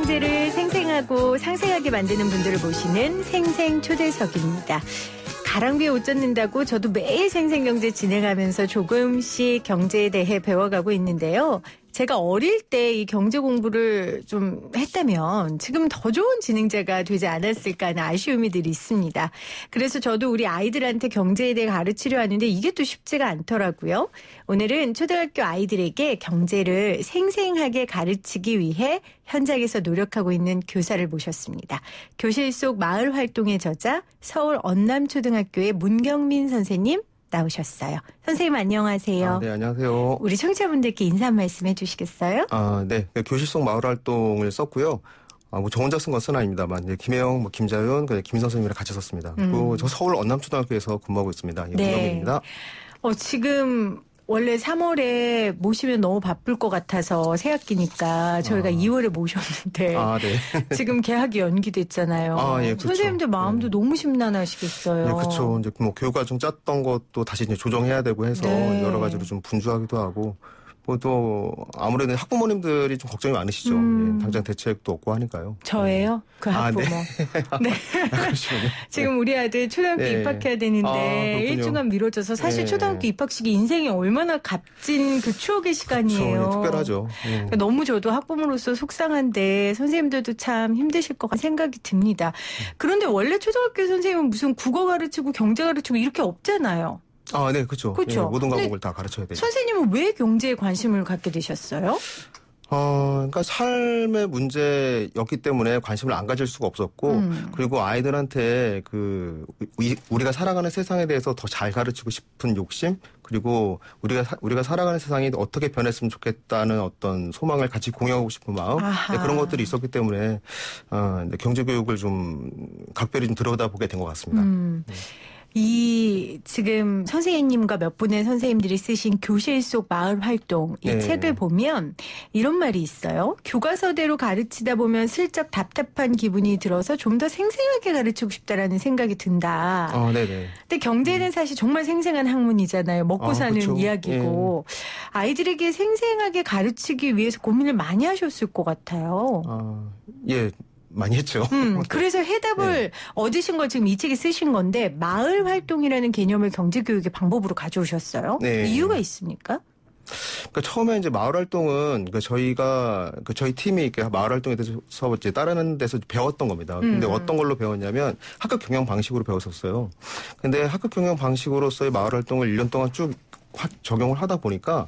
경제를 생생하고 상생하게 만드는 분들을 모시는 생생초대석입니다. 가랑비에 옷 젖는다고 저도 매일 생생경제 진행하면서 조금씩 경제에 대해 배워가고 있는데요. 제가 어릴 때 이 경제 공부를 좀 했다면 지금 더 좋은 진행자가 되지 않았을까 하는 아쉬움이 늘 있습니다. 그래서 저도 우리 아이들한테 경제에 대해 가르치려 하는데 이게 또 쉽지가 않더라고요. 오늘은 초등학교 아이들에게 경제를 생생하게 가르치기 위해 현장에서 노력하고 있는 교사를 모셨습니다. 교실 속 마을 활동의 저자 서울 언남초등학교의 문경민 선생님 나오셨어요. 선생님 안녕하세요. 네, 안녕하세요. 우리 청취자분들께 인사 한 말씀 해주시겠어요? 네. 교실 속 마을 활동을 썼고요. 저 혼자 쓴 건 쓴 아닙니다만, 김혜영, 김자윤, 김 선생님이랑 같이 썼습니다. 그리고 저 서울 언남초등학교에서 근무하고 있습니다. 문경민입니다. 지금 원래 3월에 모시면 너무 바쁠 것 같아서 새학기니까 저희가 2월에 모셨는데 네. 지금 개학이 연기됐잖아요. 예, 그렇죠. 선생님들 마음도 너무 심란하시겠어요. 네, 그렇죠. 이제 교육과정 짰던 것도 다시 이제 조정해야 되고 해서 여러 가지로 좀 분주하기도 하고. 또 아무래도 학부모님들이 좀 걱정이 많으시죠. 당장 대책도 없고 하니까요. 저예요? 그 학부모. 네. 그러시군요. 지금 우리 아들 초등학교 입학해야 되는데 일주간 미뤄져서 사실 초등학교 입학식이 인생에 얼마나 값진 그 추억의 시간이에요. 그렇죠. 특별하죠. 그러니까 너무 저도 학부모로서 속상한데 선생님들도 참 힘드실 것 같은 생각이 듭니다. 그런데 원래 초등학교 선생님은 무슨 국어 가르치고 경제 가르치고 이렇게 없잖아요. 네, 그렇죠. 모든 과목을 다 가르쳐야 되죠. 선생님은 왜 경제에 관심을 갖게 되셨어요? 그러니까 삶의 문제였기 때문에 관심을 안 가질 수가 없었고, 그리고 아이들한테 우리가 살아가는 세상에 대해서 더 잘 가르치고 싶은 욕심, 그리고 우리가 살아가는 세상이 어떻게 변했으면 좋겠다는 어떤 소망을 같이 공유하고 싶은 마음, 그런 것들이 있었기 때문에 경제 교육을 좀 각별히 좀 들여다보게 된 것 같습니다. 지금 선생님과 몇 분의 선생님들이 쓰신 교실 속 마을 활동 이 책을 보면 이런 말이 있어요. 교과서대로 가르치다 보면 슬쩍 답답한 기분이 들어서 좀 더 생생하게 가르치고 싶다라는 생각이 든다. 네네. 근데 경제는 사실 정말 생생한 학문이잖아요. 먹고 사는 그렇죠. 이야기고. 아이들에게 생생하게 가르치기 위해서 고민을 많이 하셨을 것 같아요. 많이 했죠. 그래서 해답을 얻으신 걸 지금 이 책에 쓰신 건데 마을 활동이라는 개념을 경제교육의 방법으로 가져오셨어요. 이유가 있습니까? 그러니까 처음에 이제 마을 활동은 저희 팀이 마을 활동에 대해서 이제 다른 데서 배웠던 겁니다. 근데 어떤 걸로 배웠냐면 학급 경영 방식으로 배웠었어요. 근데 학급 경영 방식으로서의 마을 활동을 1년 동안 쭉 적용을 하다 보니까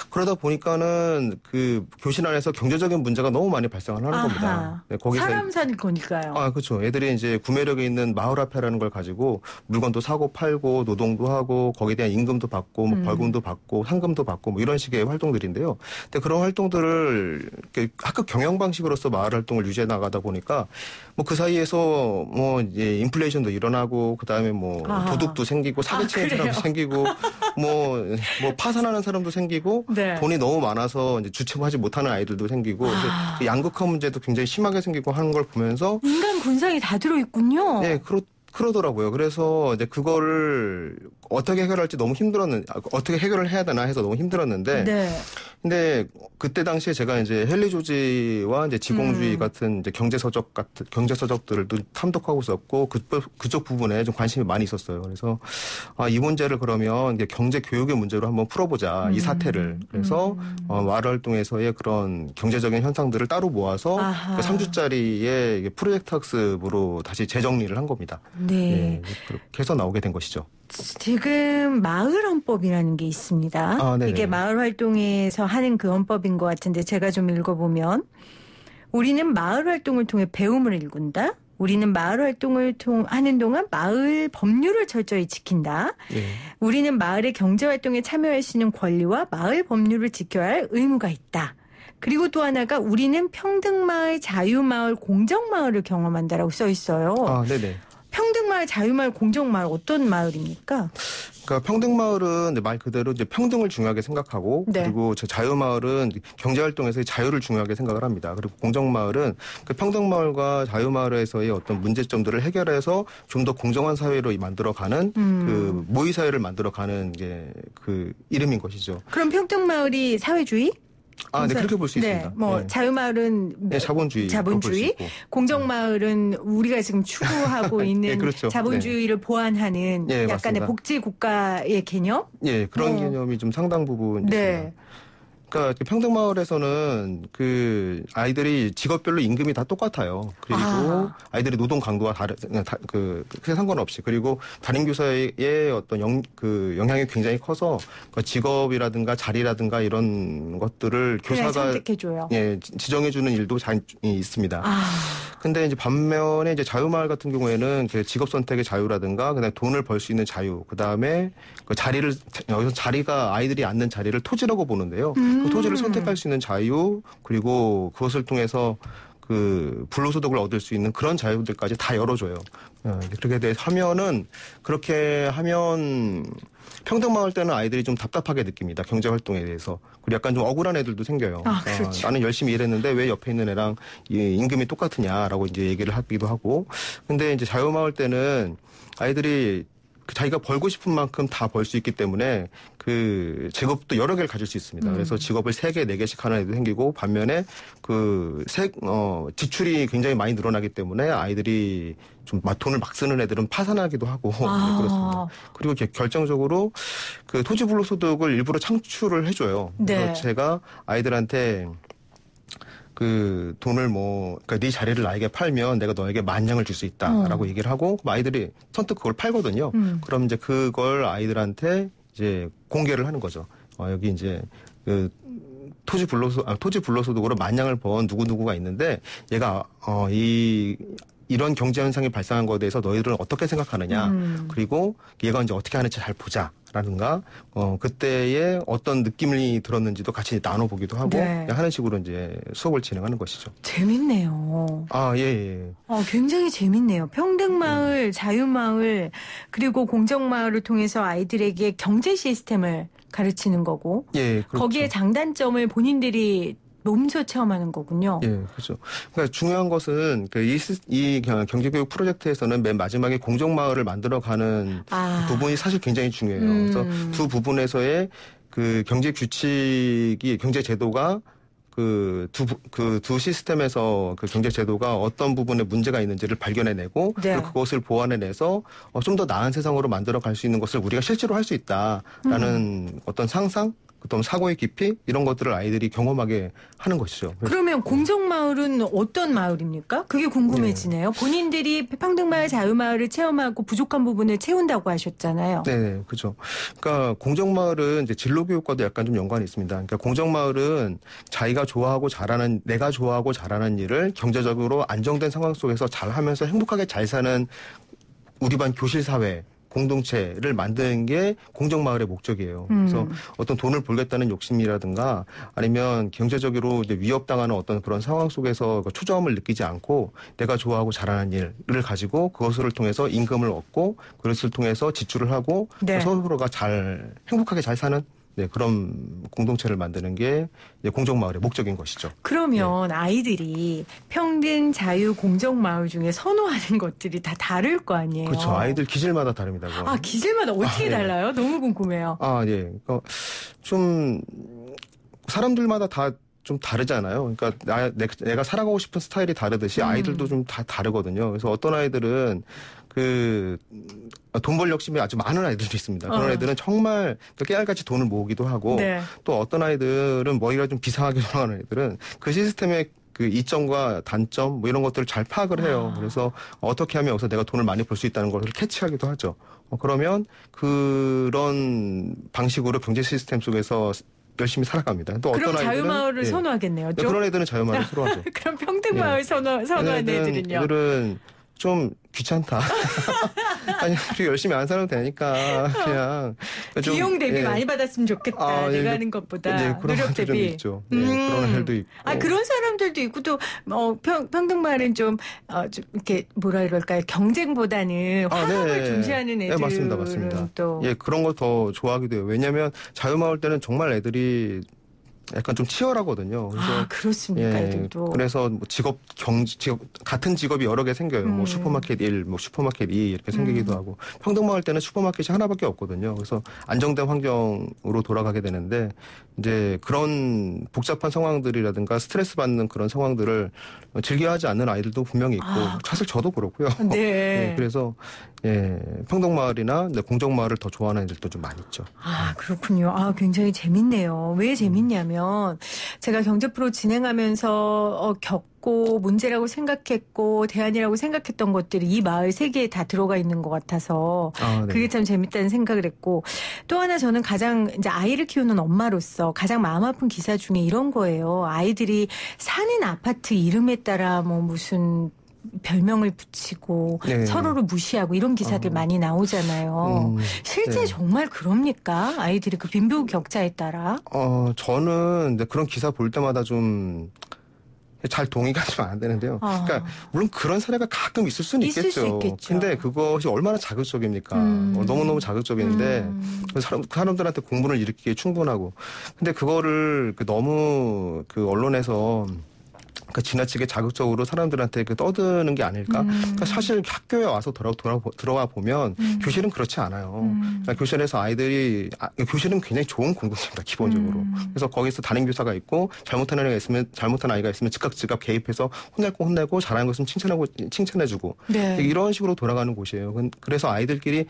그러다 보니까는 그 교실 안에서 경제적인 문제가 너무 많이 발생을 하는 겁니다. 거기서 사람 산 거니까요. 그렇죠. 애들이 이제 구매력이 있는 마을화폐라는 걸 가지고 물건도 사고 팔고 노동도 하고 거기에 대한 임금도 받고 벌금도 받고 상금도 받고 이런 식의 활동들인데요. 근데 그런 활동들을 학급 경영 방식으로서 마을 활동을 유지해 나가다 보니까 그 사이에서 이제 인플레이션도 일어나고 그다음에 도둑도 생기고 사기치는 사람도 생기고 파산하는 사람도 생기고 돈이 너무 많아서 이제 주체하지 못하는 아이들도 생기고 양극화 문제도 굉장히 심하게 생기고 하는 걸 보면서 인간 군상이 다 들어있군요. 네, 그러더라고요. 그래서 이제 그거를 어떻게 해결할지 너무 어떻게 해결을 해야 되나 해서 너무 힘들었는데. 근데 그때 당시에 제가 이제 헨리 조지와 이제 지공주의 같은 이제 경제서적들을 탐독하고 있었고 그쪽 부분에 좀 관심이 많이 있었어요. 그래서 이 문제를 그러면 이제 경제 교육의 문제로 한번 풀어보자. 이 사태를. 그래서 마을 활동에서의 그런 경제적인 현상들을 따로 모아서 3주짜리의 프로젝트 학습으로 다시 재정리를 한 겁니다. 그렇게 해서 나오게 된 것이죠. 지금 마을 헌법이라는 게 있습니다. 이게 마을 활동에서 하는 그 헌법인 것 같은데 제가 좀 읽어보면 우리는 마을 활동을 통해 배움을 일군다. 우리는 마을 활동을 하는 동안 마을 법률을 철저히 지킨다. 우리는 마을의 경제활동에 참여할 수 있는 권리와 마을 법률을 지켜야 할 의무가 있다. 그리고 또 하나가 우리는 평등마을, 자유마을, 공정마을을 경험한다라고 써 있어요. 평등마을, 자유마을, 공정마을 어떤 마을입니까? 그러니까 평등마을은 말 그대로 이제 평등을 중요하게 생각하고 그리고 자유마을은 경제활동에서의 자유를 중요하게 생각을 합니다. 그리고 공정마을은 그 평등마을과 자유마을에서의 어떤 문제점들을 해결해서 좀 더 공정한 사회로 만들어가는 그 모의사회를 만들어가는 게 그 이름인 것이죠. 그럼 평등마을이 사회주의? 네, 그렇게 볼 수 네, 있습니다. 뭐 네. 자유마을은 네, 자본주의. 공정마을은 우리가 지금 추구하고 있는 네, 그렇죠. 자본주의를 보완하는 네, 약간의 맞습니다. 복지국가의 개념? 예, 그런 개념이 좀 상당 부분 네. 있습니다. 그러니까 평등마을에서는 그 아이들이 직업별로 임금이 다 똑같아요. 그리고 아이들이 노동 강도와 크게 상관없이, 그리고 담임교사의 어떤 영향이 굉장히 커서 그 직업이라든가 자리라든가 이런 것들을 교사가 선택해줘요. 예, 지정해주는 일도 있습니다. 근데 이제 반면에 이제 자유마을 같은 경우에는 그 직업 선택의 자유라든가 그다음에 돈을 벌 수 있는 자유, 그다음에 그 여기서 자리가 아이들이 앉는 자리를 토지라고 보는데요. 그 토지를 선택할 수 있는 자유, 그리고 그것을 통해서 그 불로소득을 얻을 수 있는 그런 자유들까지 다 열어줘요. 그렇게 하면 평등마을 때는 아이들이 좀 답답하게 느낍니다. 경제활동에 대해서. 그리고 약간 좀 억울한 애들도 생겨요. 그렇죠. 나는 열심히 일했는데 왜 옆에 있는 애랑 임금이 똑같으냐라고 이제 얘기를 하기도 하고. 근데 이제 자유마을 때는 아이들이 자기가 벌고 싶은 만큼 다 벌 수 있기 때문에 그 직업도 여러 개를 가질 수 있습니다. 그래서 직업을 3개, 4개씩 하는 애도 생기고, 반면에 지출이 굉장히 많이 늘어나기 때문에 아이들이 좀 돈을 막 쓰는 애들은 파산하기도 하고 그렇습니다. 그리고 결정적으로 그 토지 불로소득을 일부러 창출을 해줘요. 그래서 네. 제가 아이들한테 그 돈을 그러니까 네 자리를 나에게 팔면 내가 너에게 10,000냥을 줄 수 있다라고 얘기를 하고, 아이들이 선뜻 그걸 팔거든요. 그럼 이제 그걸 아이들한테 이제 공개를 하는 거죠. 여기 이제 그 토지 불로소득으로 10,000냥을 번 누구누구가 있는데, 얘가 이런 경제 현상이 발생한 것에 대해서 너희들은 어떻게 생각하느냐. 그리고 얘가 이제 어떻게 하는지 잘 보자. 라든가, 그때에 어떤 느낌이 들었는지도 같이 나눠보기도 하고, 네. 하는 식으로 이제 수업을 진행하는 것이죠. 재밌네요. 예. 굉장히 재밌네요. 평등마을, 자유마을, 그리고 공정마을을 통해서 아이들에게 경제 시스템을 가르치는 거고, 예, 그렇죠. 거기에 장단점을 본인들이 몸소 체험하는 거군요. 예, 그렇죠. 그러니까 중요한 것은 이 경제교육 프로젝트에서는 맨 마지막에 공정마을을 만들어가는 부분이 사실 굉장히 중요해요. 그래서 두 부분에서의 그 경제 규칙이, 경제 제도가 두 시스템에서 그 경제 제도가 어떤 부분에 문제가 있는지를 발견해내고, 네. 그리고 그것을 보완해내서 좀 더 나은 세상으로 만들어갈 수 있는 것을 우리가 실제로 할 수 있다라는 어떤 상상, 어떤 사고의 깊이, 이런 것들을 아이들이 경험하게 하는 것이죠. 그러면 공정마을은 어떤 마을입니까? 그게 궁금해지네요. 본인들이 평등마을, 자유마을을 체험하고 부족한 부분을 채운다고 하셨잖아요. 네, 그렇죠. 그러니까 공정마을은 이제 진로교육과도 약간 좀 연관이 있습니다. 그러니까 공정마을은 내가 좋아하고 잘하는 일을 경제적으로 안정된 상황 속에서 잘하면서 행복하게 잘 사는 우리 반 교실 사회, 공동체를 만드는 게 공정마을의 목적이에요. 그래서 어떤 돈을 벌겠다는 욕심이라든가, 아니면 경제적으로 이제 위협당하는 어떤 그런 상황 속에서 초조함을 느끼지 않고, 내가 좋아하고 잘하는 일을 가지고 그것을 통해서 임금을 얻고, 그것을 통해서 지출을 하고, 네. 서로가 행복하게 잘 사는, 네, 그런 공동체를 만드는 게 이제 공정마을의 목적인 것이죠. 그러면 아이들이 평등, 자유, 공정마을 중에 선호하는 것들이 다 다를 거 아니에요? 그렇죠. 아이들 기질마다 다릅니다. 그건. 기질마다 어떻게 네. 달라요? 너무 궁금해요. 예. 그러니까 좀 사람들마다 다 좀 다르잖아요. 그러니까 내가 살아가고 싶은 스타일이 다르듯이 아이들도 좀 다 다르거든요. 그래서 어떤 아이들은 돈 벌 욕심이 아주 많은 아이들도 있습니다. 그런 애들은 정말 깨알같이 돈을 모으기도 하고, 네. 또 어떤 아이들은 머리가 좀 비상하게 돌아가는 애들은 그 시스템의 그 이점과 단점 이런 것들을 잘 파악을 해요. 그래서 어떻게 하면 여기서 내가 돈을 많이 벌 수 있다는 것을 캐치하기도 하죠. 그러면 그런 방식으로 경제 시스템 속에서 열심히 살아갑니다. 또 그럼 어떤 아이들은 자유마을을 선호하겠네요. 좀? 그런 애들은 자유마을을 선호하죠. 그럼 평등마을 선호하는 애들은요? 애들은 좀 귀찮다. 아니, 우리 열심히 안 살아도 되니까 그냥 좀, 비용 대비 많이 받았으면 좋겠다. 내가 하는 것보다 그런 노력 좀 대비. 있죠. 그런 애들도 있고. 그런 사람들도 있고, 또 평등마을은 좀 이렇게 뭐라 그럴까요? 경쟁보다는 화합을 중시하는 애들은 맞습니다. 또 그런 거 더 좋아하기도 해요. 왜냐하면 자유마을 때는 정말 애들이 약간 좀 치열하거든요. 그래서 그렇습니까, 애들도. 그래서 뭐 직업 같은 직업이 여러 개 생겨요. 뭐 슈퍼마켓 1, 뭐 슈퍼마켓 2 이렇게 생기기도 하고 평등마을 때는 슈퍼마켓이 하나밖에 없거든요. 그래서 안정된 환경으로 돌아가게 되는데 이제 그런 복잡한 상황들이라든가 스트레스 받는 그런 상황들을 즐겨하지 않는 아이들도 분명히 있고 사실 저도 그렇고요. 네. 그래서 평등마을이나 공정마을을 더 좋아하는 애들도 좀 많이 있죠. 그렇군요. 굉장히 재밌네요. 왜 재밌냐면 제가 경제 프로 진행하면서 겪고 문제라고 생각했고 대안이라고 생각했던 것들이 이 마을 세계에 다 들어가 있는 것 같아서 그게 참 재밌다는 생각을 했고 또 하나 저는 가장 이제 아이를 키우는 엄마로서 가장 마음 아픈 기사 중에 이런 거예요. 아이들이 사는 아파트 이름에 따라 뭐 무슨 별명을 붙이고 서로를 무시하고 이런 기사들 많이 나오잖아요. 실제 정말 그럽니까? 아이들이 그 빈부격차에 따라? 저는 그런 기사 볼 때마다 좀 잘 동의가 좀 안 되는데요. 그러니까 물론 그런 사례가 가끔 있을 수는 있겠죠. 근데 그것이 얼마나 자극적입니까? 너무너무 자극적인데 사람들한테 공분을 일으키기에 충분하고. 근데 그거를 너무 언론에서 지나치게 자극적으로 사람들한테 떠드는 게 아닐까? 그러니까 사실 학교에 와서 들어가 보면 교실은 그렇지 않아요. 그러니까 교실에서 아이들이 교실은 굉장히 좋은 공동체입니다, 기본적으로. 그래서 거기서 담임 교사가 있고 잘못한 아이가 있으면 즉각 개입해서 혼내고 잘하는 것은 칭찬해주고 이런 식으로 돌아가는 곳이에요. 그래서 아이들끼리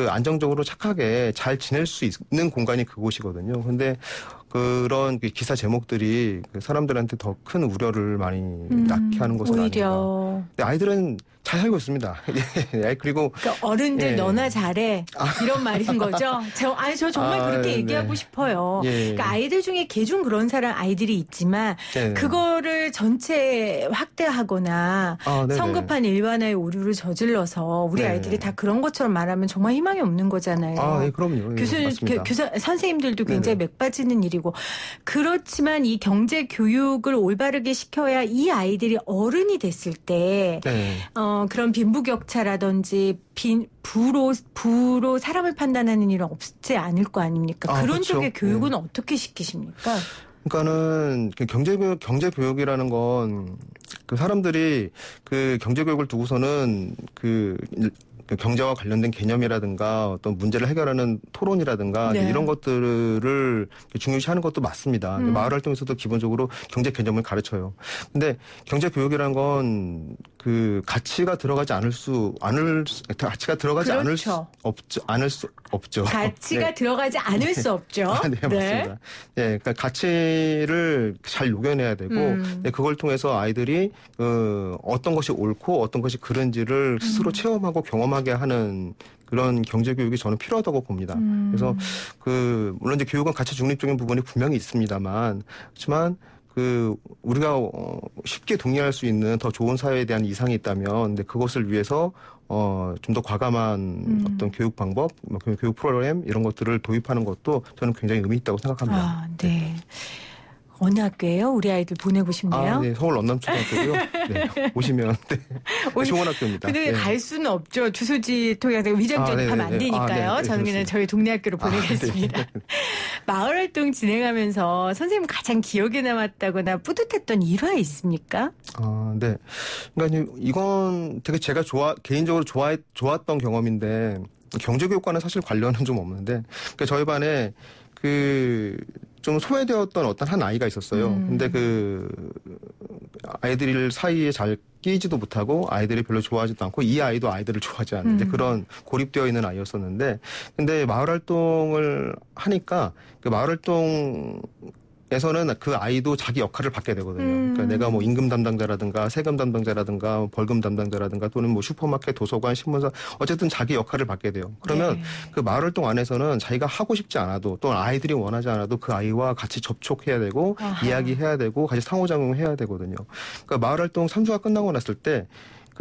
안정적으로 착하게 잘 지낼 수 있는 공간이 그곳이거든요. 근데 그런 기사 제목들이 사람들한테 더 큰 우려를 많이 낳게 하는 것은 아닌가. 근데 아이들은 잘 살고 있습니다. 그리고 그러니까 어른들 너나 잘해 이런 말인 거죠. 저 정말 그렇게 얘기하고 싶어요. 그러니까 아이들 중에 개중 그런 사람 아이들이 있지만 그거를 전체 확대하거나 성급한 일반화의 오류를 저질러서 우리 아이들이 다 그런 것처럼 말하면 정말 희망이 없는 거잖아요. 그럼요. 선생님들도 굉장히 맥빠지는 일이고 그렇지만 이 경제 교육을 올바르게 시켜야 이 아이들이 어른이 됐을 때 그런 빈부격차라든지 부로 사람을 판단하는 일은 없지 않을 거 아닙니까? 그런 그렇죠. 쪽의 교육은 어떻게 시키십니까? 그러니까는 경제 교육이라는 건 사람들이 경제 교육을 두고서는 경제와 관련된 개념이라든가 어떤 문제를 해결하는 토론이라든가 이런 것들을 중요시하는 것도 맞습니다. 마을 활동에서도 기본적으로 경제 개념을 가르쳐요. 근데 경제 교육이라는 건 가치가 들어가지 않을 수 없죠. 가치가 들어가지 않을 수 없죠. 맞습니다. 그러니까 가치를 잘 녹여내야 되고 그걸 통해서 아이들이 어떤 것이 옳고 어떤 것이 그른지를 스스로 체험하고 경험하게 하는 그런 경제 교육이 저는 필요하다고 봅니다. 그래서 물론 이제 교육은 가치 중립적인 부분이 분명히 있습니다만, 그렇지만 우리가 쉽게 동의할 수 있는 더 좋은 사회에 대한 이상이 있다면, 근데 그것을 위해서 좀 더 과감한 어떤 교육 방법, 교육 프로그램 이런 것들을 도입하는 것도 저는 굉장히 의미 있다고 생각합니다. 네. 어느 학교예요? 우리 아이들 보내고 싶네요. 서울 런남초등학교고요. 오시면 좋은 학교입니다. 근데 갈 수는 없죠. 주소지 통해서 위장 전입하면 안 되니까요. 저는 그냥 저희 동네 학교로 보내겠습니다. 마을 활동 진행하면서 선생님 가장 기억에 남았다거나 뿌듯했던 일화 있습니까? 네. 그러니까 이건 되게 제가 개인적으로 좋았던 경험인데 경제교육과는 사실 관련은 좀 없는데 그러니까 저희 반에 좀 소외되었던 어떤 한 아이가 있었어요. 근데 아이들 사이에 잘 끼지도 못하고 아이들이 별로 좋아하지도 않고 이 아이도 아이들을 좋아하지 않는 그런 고립되어 있는 아이였었는데 근데 마을 활동을 하니까 마을 활동 에서는 그 아이도 자기 역할을 받게 되거든요. 그러니까 내가 뭐 임금 담당자라든가 세금 담당자라든가 벌금 담당자라든가 또는 뭐 슈퍼마켓, 도서관, 신문사 어쨌든 자기 역할을 받게 돼요. 그러면 그 마을 활동 안에서는 자기가 하고 싶지 않아도 또는 아이들이 원하지 않아도 그 아이와 같이 접촉해야 되고 이야기해야 되고 같이 상호작용해야 되거든요. 그러니까 마을 활동 3주가 끝나고 났을 때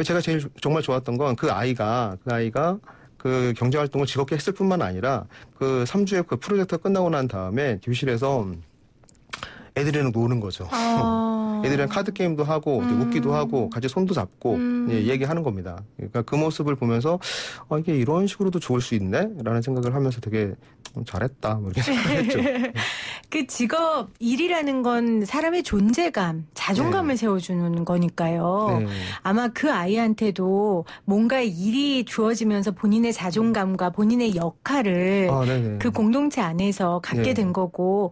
제가 제일 정말 좋았던 건 그 아이가 경제활동을 즐겁게 했을 뿐만 아니라 3주의 프로젝트가 끝나고 난 다음에 교실에서 애들이랑 노는 거죠. 애들이랑 카드 게임도 하고 웃기도 하고 같이 손도 잡고 얘기하는 겁니다. 그러니까 그 모습을 보면서 이게 이런 식으로도 좋을 수 있네? 라는 생각을 하면서 되게 잘했다 이렇게 생각했죠. 그 직업 일이라는 건 사람의 존재감, 자존감을 세워주는 거니까요. 아마 그 아이한테도 뭔가 일이 주어지면서 본인의 자존감과 본인의 역할을 그 공동체 안에서 갖게 된 거고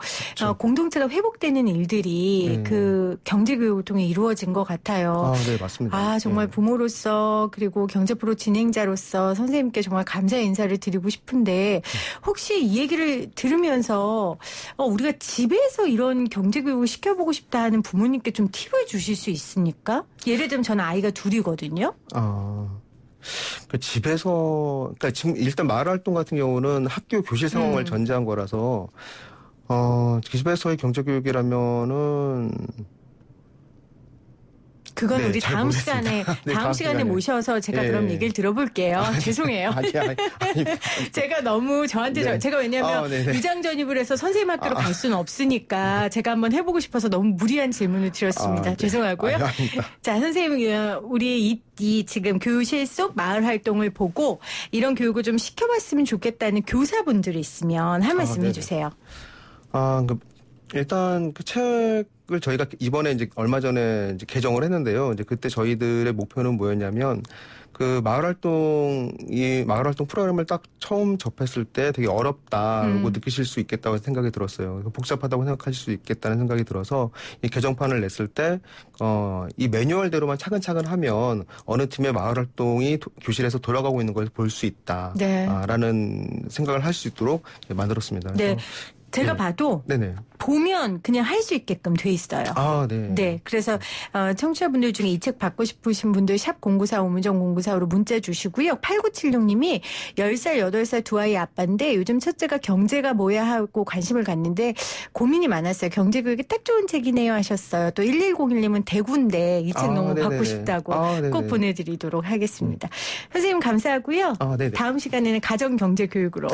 공동체가 회복되는 일들이 그 경제교육을 통해 이루어진 것 같아요. 네, 맞습니다. 정말 부모로서 그리고 경제프로 진행자로서 선생님께 정말 감사의 인사를 드리고 싶은데 혹시 이 얘기를 들으면서 우리가 집에서 이런 경제교육을 시켜보고 싶다 하는 부모님께 좀 팁을 주실 수 있습니까? 예를 들면 저는 아이가 둘이거든요. 집에서, 그러니까 지금 일단 마을활동 같은 경우는 학교 교실 상황을 전제한 거라서, 집에서의 경제교육이라면은, 그건 우리 다음 시간에 다음 시간에 모셔서 제가 그럼 얘기를 들어볼게요. 죄송해요. 아니. 제가 너무 저한테 제가 왜냐하면 위장 전입을 해서 선생님 학교로 갈 수는 없으니까 제가 한번 해보고 싶어서 너무 무리한 질문을 드렸습니다. 죄송하고요. 자, 선생님 우리 이 지금 교실 속 마을 활동을 보고 이런 교육을 좀 시켜봤으면 좋겠다는 교사분들이 있으면 한 말씀 해주세요. 일단 그 책을 저희가 이번에 이제 얼마 전에 이제 개정을 했는데요. 이제 그때 저희들의 목표는 뭐였냐면 그 마을활동 프로그램을 딱 처음 접했을 때 되게 어렵다고 느끼실 수 있겠다고 생각이 들었어요. 복잡하다고 생각하실 수 있겠다는 생각이 들어서 이 개정판을 냈을 때 이 매뉴얼대로만 차근차근 하면 어느 팀의 마을활동이 교실에서 돌아가고 있는 걸 볼 수 있다라는 생각을 할 수 있도록 만들었습니다. 네. 제가 봐도 보면 그냥 할 수 있게끔 돼 있어요. 네. 그래서 청취자분들 중에 이 책 받고 싶으신 분들 샵 0945 우문정 0945로 문자 주시고요. 8976님이 10살 8살 두 아이 아빠인데 요즘 첫째가 경제가 뭐야 하고 관심을 갖는데 고민이 많았어요. 경제교육에 딱 좋은 책이네요 하셨어요. 또 1101님은 대구인데 이 책 너무 받고 싶다고 꼭 보내드리도록 하겠습니다. 선생님 감사하고요. 다음 시간에는 가정경제교육으로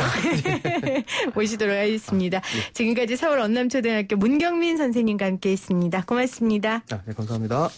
모시도록 하겠습니다. 지금까지 서울 언남초등학교 문경민 선생님과 함께했습니다. 고맙습니다. 네, 감사합니다.